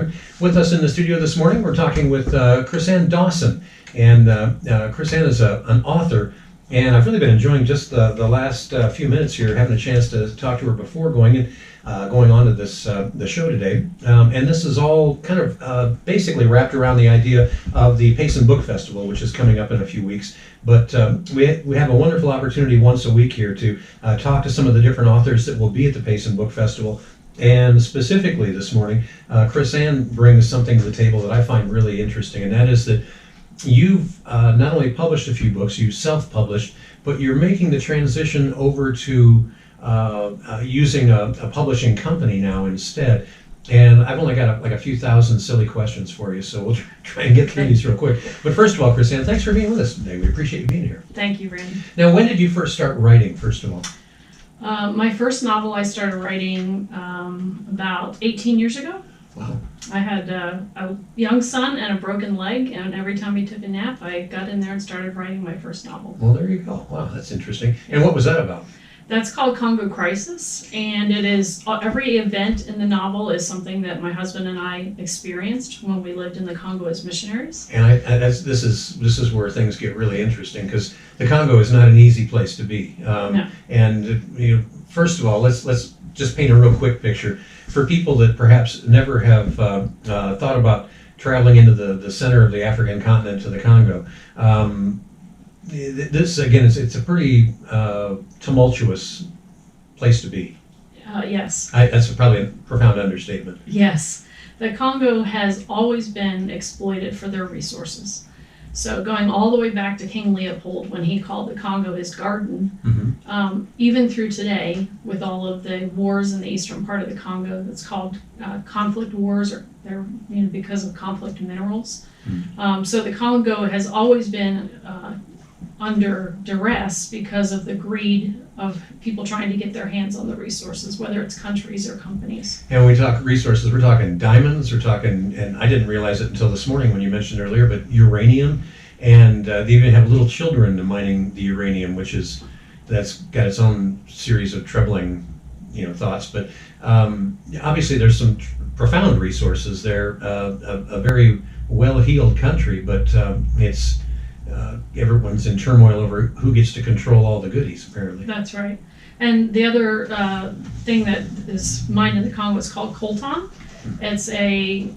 KRIM. With us in the studio this morning, we're talking with KRIM Dawson. And KRIM is an author, and I've really been enjoying just the last few minutes here, having a chance to talk to her before going on to this the show today. And this is all kind of basically wrapped around the idea of the Payson Book Festival, which is coming up in a few weeks. But we have a wonderful opportunity once a week here to talk to some of the different authors that will be at the Payson Book Festival. And specifically this morning, KRIM brings something to the table that I find really interesting, and that is that you've not only published a few books, you self-published, but you're making the transition over to using a publishing company now instead. And I've only got a few thousand silly questions for you, so we'll try and get through these real quick. But first of all, KRIM, thanks for being with us today. We appreciate you being here. Thank you, Randy. Now, when did you first start writing, first of all? My first novel I started writing about 18 years ago. Wow. I had a young son and a broken leg, and every time he took a nap, I got in there and started writing my first novel. Well, there you go. Wow, that's interesting. And what was that about? That's called Congo Crisis, and it is every event in the novel is something that my husband and I experienced when we lived in the Congo as missionaries. And this is where things get really interesting, because the Congo is not an easy place to be. No. And first of all, let's just paint a real quick picture for people that perhaps never have thought about traveling into the center of the African continent to the Congo. This again it's a pretty tumultuous place to be. Yes. That's probably a profound understatement. Yes. The Congo has always been exploited for their resources. So going all the way back to King Leopold, when he called the Congo his garden, Mm-hmm. Even through today, with all of the wars in the eastern part of the Congo, that's called conflict wars, or they're because of conflict minerals. Mm-hmm. So the Congo has always been under duress because of the greed of people trying to get their hands on the resources, whether it's countries or companies. And when we talk resources, we're talking diamonds, we're talking, and I didn't realize it until this morning when you mentioned earlier, but uranium, and they even have little children mining the uranium, that's got its own series of troubling, thoughts. But obviously, there's some profound resources there. A very well-heeled country, but it's everyone's in turmoil over who gets to control all the goodies, apparently. That's right. And the other thing that is mined in the Congo is called coltan. It's a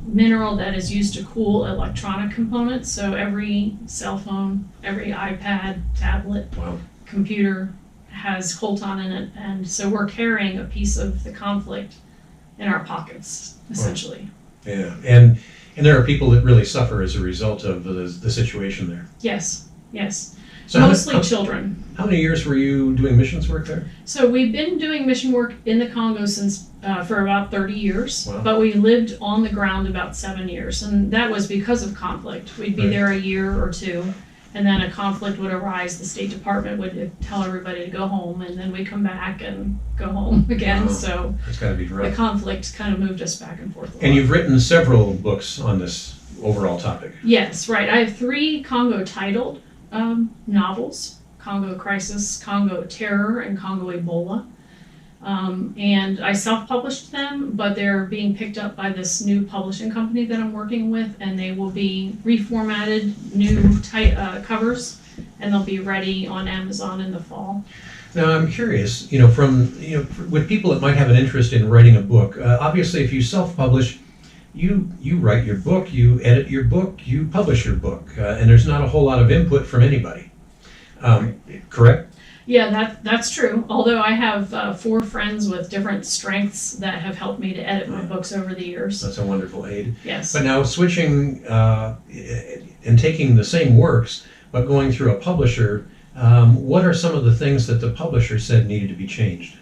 mineral that is used to cool electronic components. So every cell phone, every iPad, tablet, Wow. computer has coltan in it. And so we're carrying a piece of the conflict in our pockets, essentially. Wow. Yeah. And there are people that really suffer as a result of the situation there. Yes. So Mostly children. How many years were you doing missions work there? So we've been doing mission work in the Congo since for about 30 years, Wow. but we lived on the ground about 7 years, and that was because of conflict. We'd be Right. there a year or two, and then a conflict would arise. The State Department would tell everybody to go home, and then we'd come back and go home again. Wow. So It's got to be the rough. conflict kind of moved us back and forth a lot. And you've written several books on this overall topic. Yes, right. I have 3 Congo titled novels: Congo Crisis, Congo Terror, and Congo Ebola. And I self-published them, but they're being picked up by this new publishing company that I'm working with, and they will be reformatted, new covers, and they'll be ready on Amazon in the fall. Now, I'm curious, with people that might have an interest in writing a book, obviously if you self-publish, you write your book, you edit your book, you publish your book, and there's not a whole lot of input from anybody. Correct? Yeah, that's true. Although I have 4 friends with different strengths that have helped me to edit my books over the years. That's a wonderful aid. Yes. But now switching and taking the same works, but going through a publisher, what are some of the things that the publisher said needed to be changed?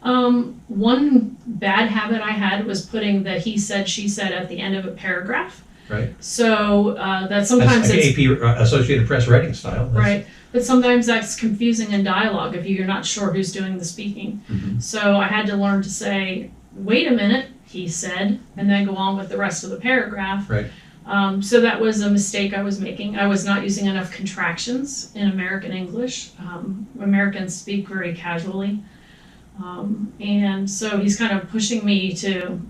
One bad habit I had was putting the he said, she said at the end of a paragraph. Right. So that sometimes That's it's AP, Associated Press writing style. right, but sometimes that's confusing in dialogue if you're not sure who's doing the speaking. Mm-hmm. So I had to learn to say, wait a minute, he said, and then go on with the rest of the paragraph. Right. So that was a mistake I was making. I was not using enough contractions in American English. Americans speak very casually. And so he's kind of pushing me to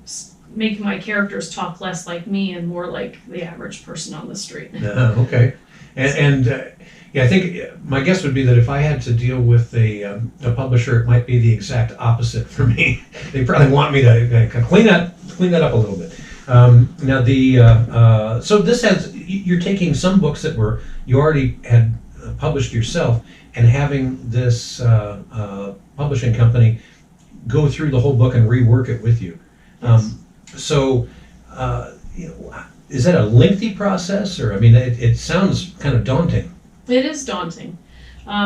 make my characters talk less like me and more like the average person on the street. Okay. Yeah, I think my guess would be that if I had to deal with a publisher, it might be the exact opposite for me. They probably want me to clean that up a little bit. Now so this you're taking some books that you already had published yourself and having this publishing company go through the whole book and rework it with you. Yes. So, is that a lengthy process, or I mean, it sounds kind of daunting. It is daunting.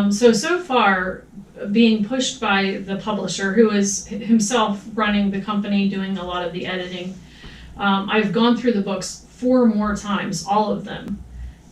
So far, being pushed by the publisher, who is himself running the company, doing a lot of the editing, I've gone through the books 4 more times, all of them,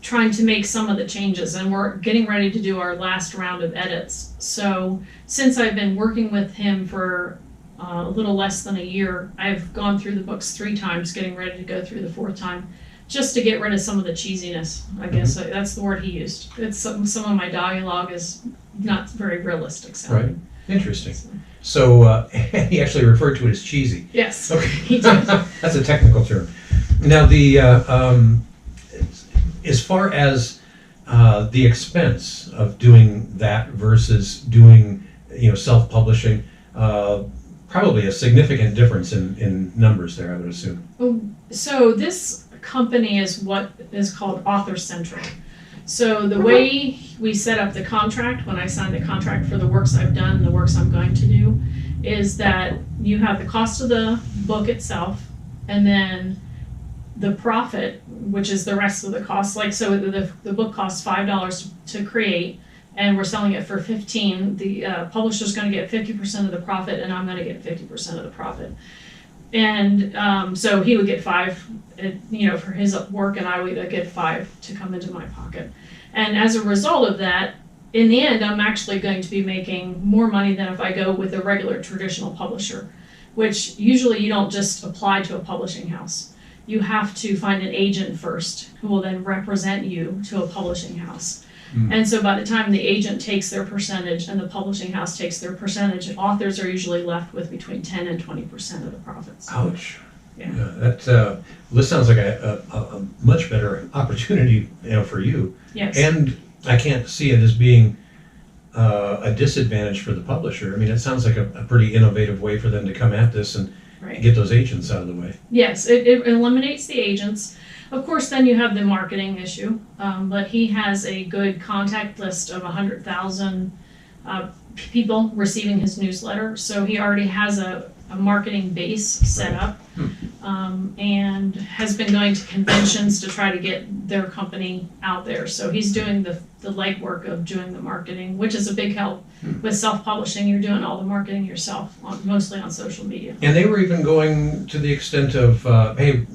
trying to make some of the changes, and we're getting ready to do our last round of edits. So since I've been working with him for a little less than a year, I've gone through the books 3 times, getting ready to go through the 4th time, just to get rid of some of the cheesiness. I guess that's the word he used. It's some of my dialogue is not very realistic sounding. Right. Interesting. So he actually referred to it as cheesy. Yes. Okay. He did. That's a technical term. Now as far as the expense of doing that versus doing self-publishing, probably a significant difference in numbers there, I would assume. So this company is what is called author-centric. So the way we set up the contract, when I signed the contract for the works I've done, the works I'm going to do, is that you have the cost of the book itself, and then the profit, which is the rest of the cost. Like, so the book costs $5 to create, and we're selling it for $15. The publisher's going to get 50% of the profit, and I'm going to get 50% of the profit. And so he would get $5, for his work, and I would get $5 to come into my pocket. And as a result of that, in the end, I'm actually going to be making more money than if I go with a regular traditional publisher, which usually you don't just apply to a publishing house. You have to find an agent first who will then represent you to a publishing house. And so by the time the agent takes their percentage and the publishing house takes their percentage, authors are usually left with between 10 and 20% of the profits. Ouch. Yeah. This sounds like a much better opportunity, for you. Yes. And I can't see it as being a disadvantage for the publisher. I mean, it sounds like a pretty innovative way for them to come at this and get those agents out of the way. Yes, it eliminates the agents. Of course, then you have the marketing issue, but he has a good contact list of 100,000 people receiving his newsletter, so he already has a marketing base set up, and has been going to conventions to try to get their company out there. So he's doing the legwork of doing the marketing, which is a big help. With self-publishing, you're doing all the marketing yourself, mostly on social media. And they were even going to the extent of, hey,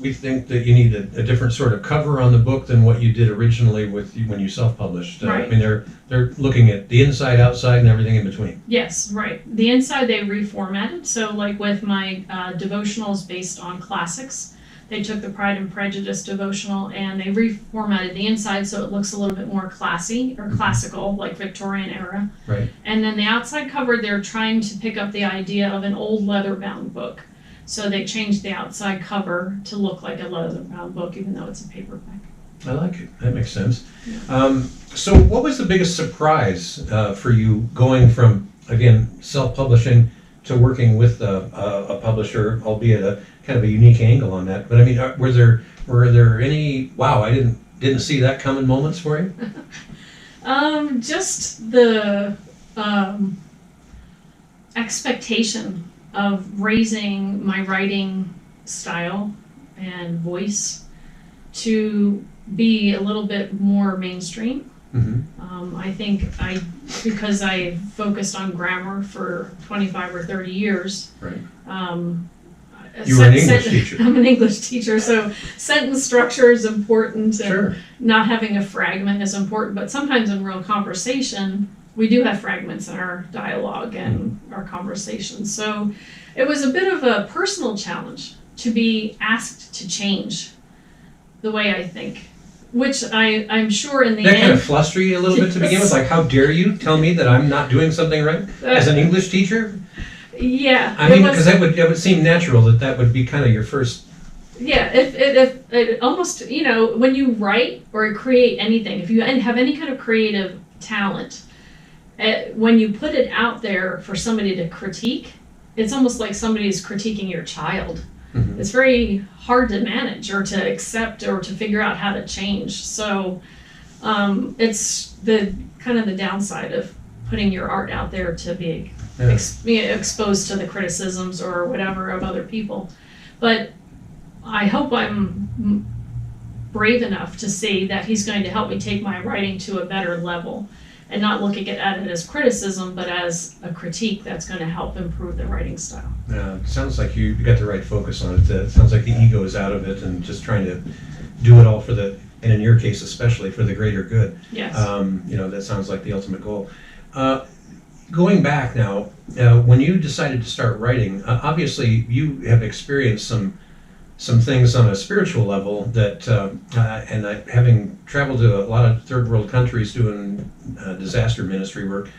we think that you need a different sort of cover on the book than what you did originally when you self-published. Right. I mean, they're looking at the inside, outside, and everything in between. Yes, right. The inside they reformatted. So like with my devotionals based on classics, they took the Pride and Prejudice devotional and they reformatted the inside so it looks a little bit more classy or classical, like Victorian era. Right. And then the outside cover, they're trying to pick up the idea of an old leather-bound book. So they changed the outside cover to look like a leather-bound book, even though it's a paperback. I like it. That makes sense. Yeah. So what was the biggest surprise for you going from, again, self-publishing to working with a publisher, albeit a kind of a unique angle on that? But I mean, were there any, wow, I didn't see that coming moments for you? Just the expectation of raising my writing style and voice to be a little bit more mainstream. I think because I focused on grammar for 25 or 30 years. Right. You were an English teacher. I'm an English teacher, so sentence structure is important. Sure. And not having a fragment is important, but sometimes in real conversation, we do have fragments in our dialogue and our conversations. So it was a bit of a personal challenge to be asked to change the way I think, which I'm sure in the end... That end... kind of fluster you a little bit to begin with? Like, how dare you tell me that I'm not doing something right as an English teacher? Yeah. I mean, because that would seem natural that would be kind of your first. Yeah, if it almost, when you write or create anything, if you have any kind of creative talent, when you put it out there for somebody to critique, it's almost like somebody's critiquing your child. Mhm. It's very hard to manage or to accept or to figure out how to change. So it's the kind of the downside of putting your art out there to be exposed to the criticisms or whatever of other people. But I hope I'm brave enough to see that he's going to help me take my writing to a better level and not looking at it as criticism, but as a critique that's going to help improve the writing style. It sounds like you got the right focus on it. It sounds like the ego is out of it and just trying to do it all for and in your case especially, for the greater good. Yes. That sounds like the ultimate goal. Going back now, when you decided to start writing, obviously you have experienced some things on a spiritual level that, and having traveled to a lot of third world countries doing disaster ministry work,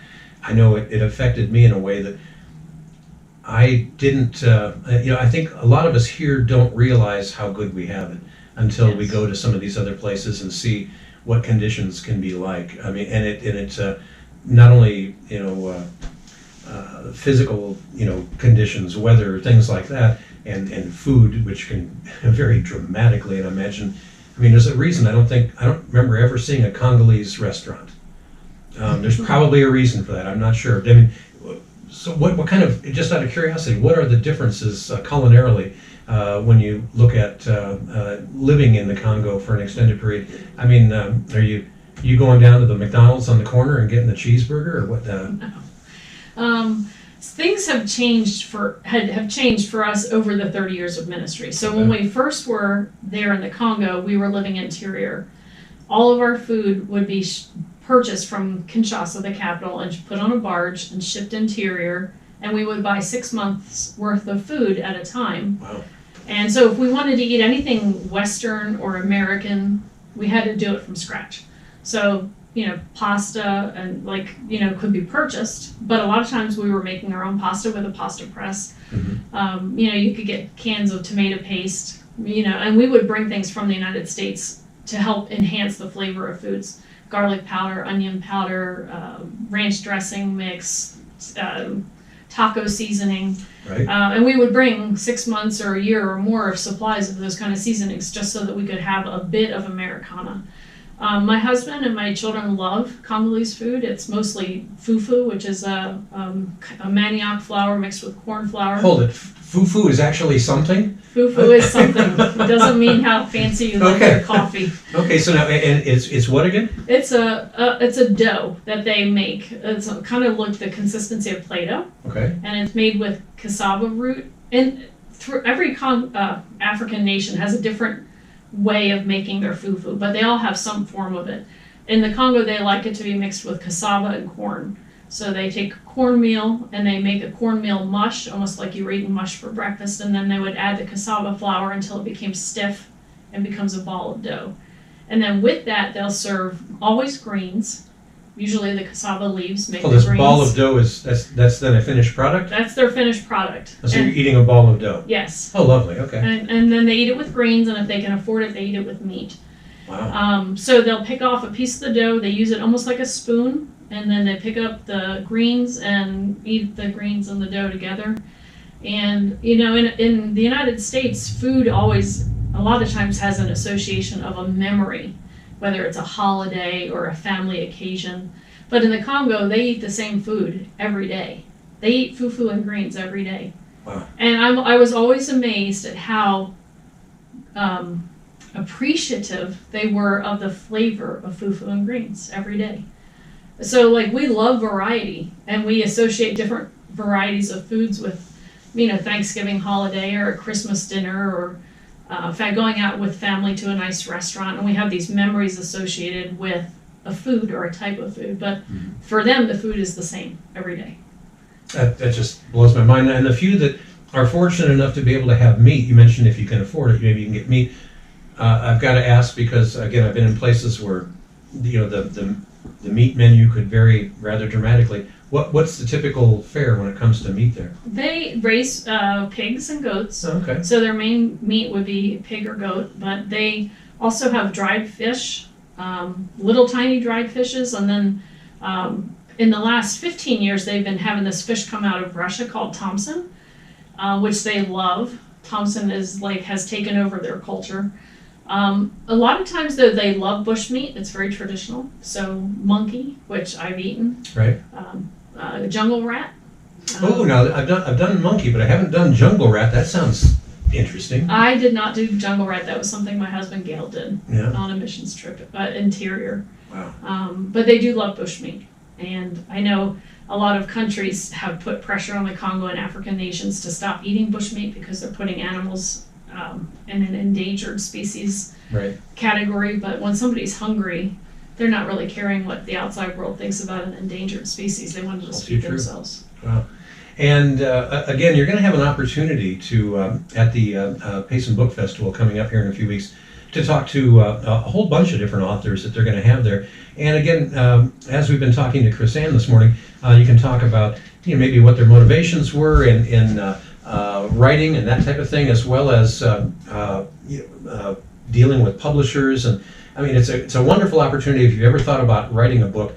I know it affected me in a way that I didn't, I think a lot of us here don't realize how good we have it until we go to some of these other places and see what conditions can be like. I mean, and it's not only, physical, conditions, weather, things like that, and food, which can vary dramatically. And there's a reason I don't remember ever seeing a Congolese restaurant. There's probably a reason for that. I'm not sure. I mean, so what kind of, just out of curiosity, what are the differences culinarily when you look at living in the Congo for an extended period? I mean, are you going down to the McDonald's on the corner and getting the cheeseburger, or what? No. Things have changed for us over the 30 years of ministry. So when we first were there in the Congo, we were living interior. All of our food would be purchased from Kinshasa, the capital, and put on a barge and shipped interior. And we would buy 6 months worth of food at a time. Wow. And so if we wanted to eat anything Western or American, we had to do it from scratch. So pasta and could be purchased, but a lot of times we were making our own pasta with a pasta press. Mm-hmm. You could get cans of tomato paste, and we would bring things from the United States to help enhance the flavor of foods. Garlic powder, onion powder, ranch dressing mix, taco seasoning. Right. And we would bring 6 months or a year or more of supplies of those kind of seasonings just so that we could have a bit of Americana. My husband and my children love Congolese food. It's mostly fufu, which is a manioc flour mixed with corn flour. Hold it. Fufu is actually something? Fufu is something. It doesn't mean how fancy you like your coffee. Okay, so now, and it's what again? It's a dough that they make. It's kind of like the consistency of Play-Doh. Okay. And it's made with cassava root. And every African nation has a different way of making their fufu, but they all have some form of it. In the Congo, they like it to be mixed with cassava and corn. So they take cornmeal and they make a cornmeal mush, almost like you were eating mush for breakfast, and then they would add the cassava flour until it became stiff and becomes a ball of dough. And then with that, they'll serve always greens. Usually the cassava leaves make the this greens. Ball of dough that's then a finished product? That's their finished product. So you're eating a ball of dough? Yes. Oh, lovely. Okay. And then they eat it with greens, and if they can afford it, they eat it with meat. Wow. So they'll pick off a piece of the dough, they use it almost like a spoon, and then they pick up the greens and eat the greens and the dough together. And, in the United States, food always, a lot of times, has an association of a memory, whether it's a holiday or a family occasion. But in the Congo, they eat the same food every day. They eat fufu and greens every day. Wow. And I was always amazed at how appreciative they were of the flavor of fufu and greens every day. So we love variety, and we associate different varieties of foods with, Thanksgiving holiday or a Christmas dinner or going out with family to a nice restaurant, and we have these memories associated with a food or a type of food. But for them, the food is the same every day. That just blows my mind. And the few that are fortunate enough to be able to have meat, you mentioned if you can afford it, maybe you can get meat. I've got to ask because, again, I've been in places where the meat menu could vary rather dramatically. What's the typical fare when it comes to meat there? They raise pigs and goats. Okay. So their main meat would be pig or goat, but they also have dried fish, little tiny dried fishes, and then in the last 15 years they've been having this fish come out of Russia called Thompson, which they love. Thompson has taken over their culture. A lot of times though they love bushmeat. It's very traditional. So monkey, which I've eaten. Right. Jungle rat. Oh, now I've done monkey, but I haven't done jungle rat. That sounds interesting. I did not do jungle rat. That was something my husband Gail did Yeah. on a missions trip, interior. Wow. But they do love bushmeat, and I know a lot of countries have put pressure on the Congo and African nations to stop eating bushmeat because they're putting animals in an endangered species Right. category. But when somebody's hungry, they're not really caring what the outside world thinks about an endangered species. They want to just All feed too true. themselves. Wow. And again, you're going to have an opportunity to, at the Payson Book Festival coming up here in a few weeks, to talk to a whole bunch of different authors that they're going to have there. And again, as we've been talking to Chris Ann this morning, you can talk about maybe what their motivations were in writing and that type of thing, as well as dealing with publishers. And I mean, it's a wonderful opportunity if you've ever thought about writing a book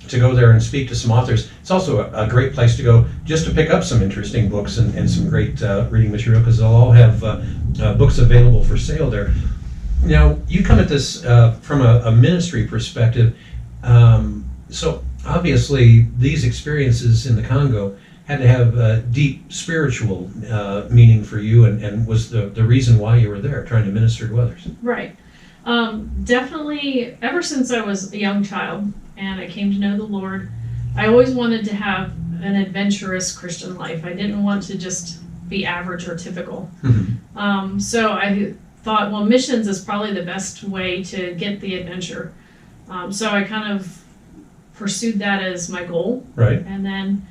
to go there and speak to some authors. It's also a great place to go just to pick up some interesting books and some great reading material, because they'll all have books available for sale there. Now, you come at this from a ministry perspective, so obviously these experiences in the Congo had to have deep spiritual meaning for you, and was the reason why you were there, trying to minister to others. Right. Definitely, ever since I was a young child and I came to know the Lord, I always wanted to have an adventurous Christian life. I didn't want to just be average or typical. Mm-hmm. So I thought, well, missions is probably the best way to get the adventure. So I kind of pursued that as my goal. Right. And then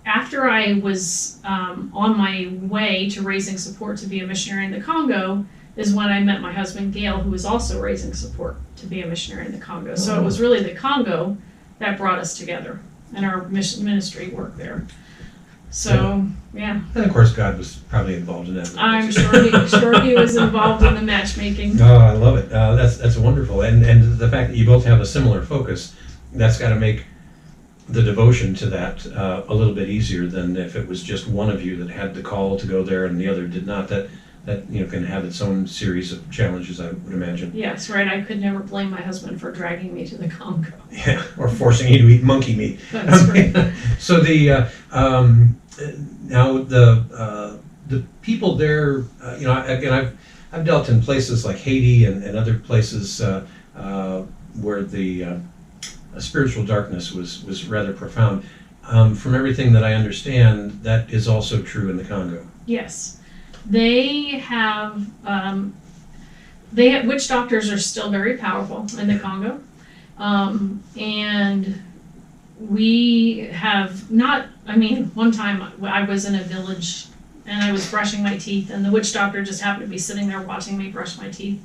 after I was on my way to raising support to be a missionary in the Congo, is when I met my husband Gail, who was also raising support to be a missionary in the Congo. So it was really the Congo that brought us together and our ministry work there. So, yeah. And of course, God was probably involved in that. I'm sure he was involved in the matchmaking. Oh, I love it. That's wonderful. And the fact that you both have a similar focus, that's got to make the devotion to that a little bit easier than if it was just one of you that had the call to go there and the other did not. That can have its own series of challenges, I would imagine. Yes, right. I could never blame my husband for dragging me to the Congo. Yeah, or forcing you to eat monkey meat. That's right. So now the people there, again, I've dealt in places like Haiti and other places where the spiritual darkness was rather profound. From everything that I understand, that is also true in the Congo. Yes. They have witch doctors are still very powerful in the Congo. And we have not, one time I was in a village and I was brushing my teeth and the witch doctor just happened to be sitting there watching me brush my teeth.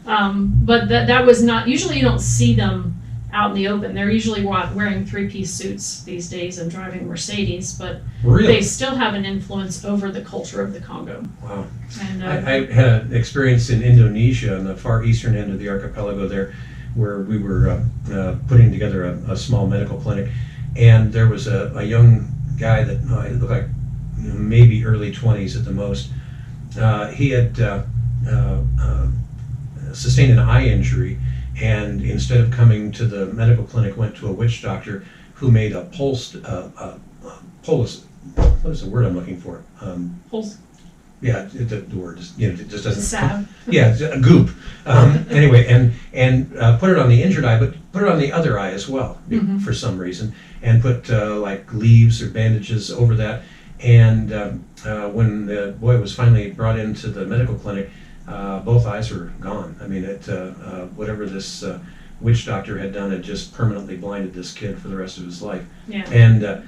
But that was not, usually you don't see them out in the open. They're usually wearing three-piece suits these days and driving Mercedes, but Really? they still have an influence over the culture of the Congo. Wow. And I had an experience in Indonesia, on the far eastern end of the archipelago there, where we were putting together a small medical clinic, and there was a young guy that looked like maybe early 20s at the most. He had sustained an eye injury, and instead of coming to the medical clinic, went to a witch doctor who made a polis. What is the word I'm looking for? pulse, Yeah, the word is, it just doesn't. salve. Yeah, it's a goop. Anyway, and put it on the injured eye, but put it on the other eye as well for some reason, and put like leaves or bandages over that. And when the boy was finally brought into the medical clinic, both eyes were gone. Whatever this witch doctor had done had just permanently blinded this kid for the rest of his life. Yeah. And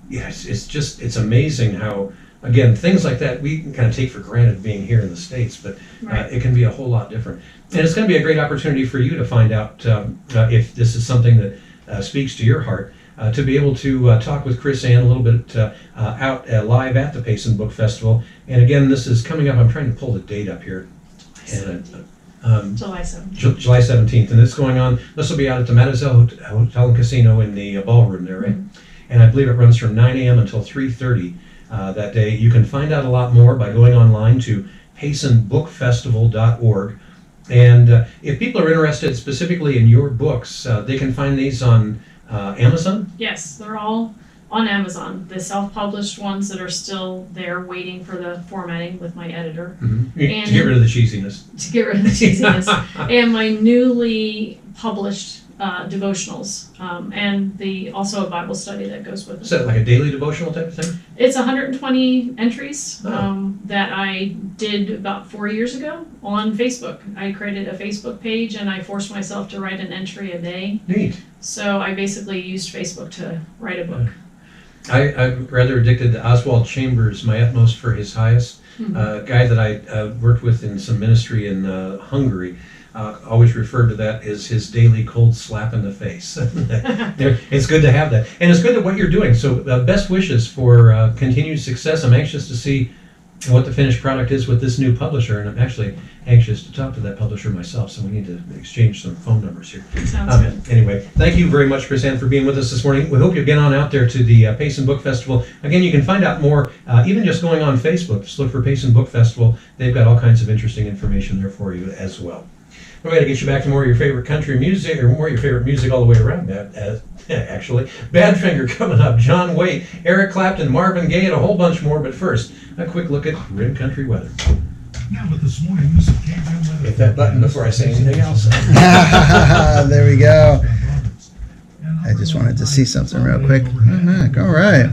it's amazing how, again, things like that we can kind of take for granted being here in the States, but Right. it can be a whole lot different. And it's going to be a great opportunity for you to find out if this is something that speaks to your heart. to be able to talk with Chris Ann a little bit out live at the Payson Book Festival. And again, this is coming up. I'm trying to pull the date up here. And, July 7th. July 17th, and it's going on. This will be out at the Mademoiselle Hotel and Casino in the ballroom there, right? Mm-hmm. And I believe it runs from 9 a.m. until 3:30 that day. You can find out a lot more by going online to paysonbookfestival.org. And if people are interested specifically in your books, they can find these on Amazon? Yes, they're all on Amazon. The self-published ones that are still there waiting for the formatting with my editor To get rid of the cheesiness. to get rid of the cheesiness. And my newly published devotionals, and also a Bible study that goes with Is it. that like a daily devotional type of thing? It's 120 entries Oh. that I did about 4 years ago on Facebook. I created a Facebook page and I forced myself to write an entry a day. Neat. So I basically used Facebook to write a book. I'm rather addicted to Oswald Chambers, My Utmost for His Highest, guy that I worked with in some ministry in Hungary. Always referred to that as his daily cold slap in the face. It's good to have that. And it's good at what you're doing. So best wishes for continued success. I'm anxious to see what the finished product is with this new publisher, and I'm actually anxious to talk to that publisher myself, so we need to exchange some phone numbers here. Sounds good. Anyway, thank you very much, Chris Ann, for being with us this morning. We hope you get on out there to the Payson Book Festival. Again, you can find out more, even just going on Facebook. Just look for Payson Book Festival. They've got all kinds of interesting information there for you as well. We're going to get you back to more of your favorite country music, or more of your favorite music all the way around, actually. Badfinger coming up, John Waite, Eric Clapton, Marvin Gaye, and a whole bunch more. But first, a quick look at KRIM Country Weather. Now with this morning's KRIM weather. Hit that button before I say anything else. There we go. I just wanted to see something real quick. All right.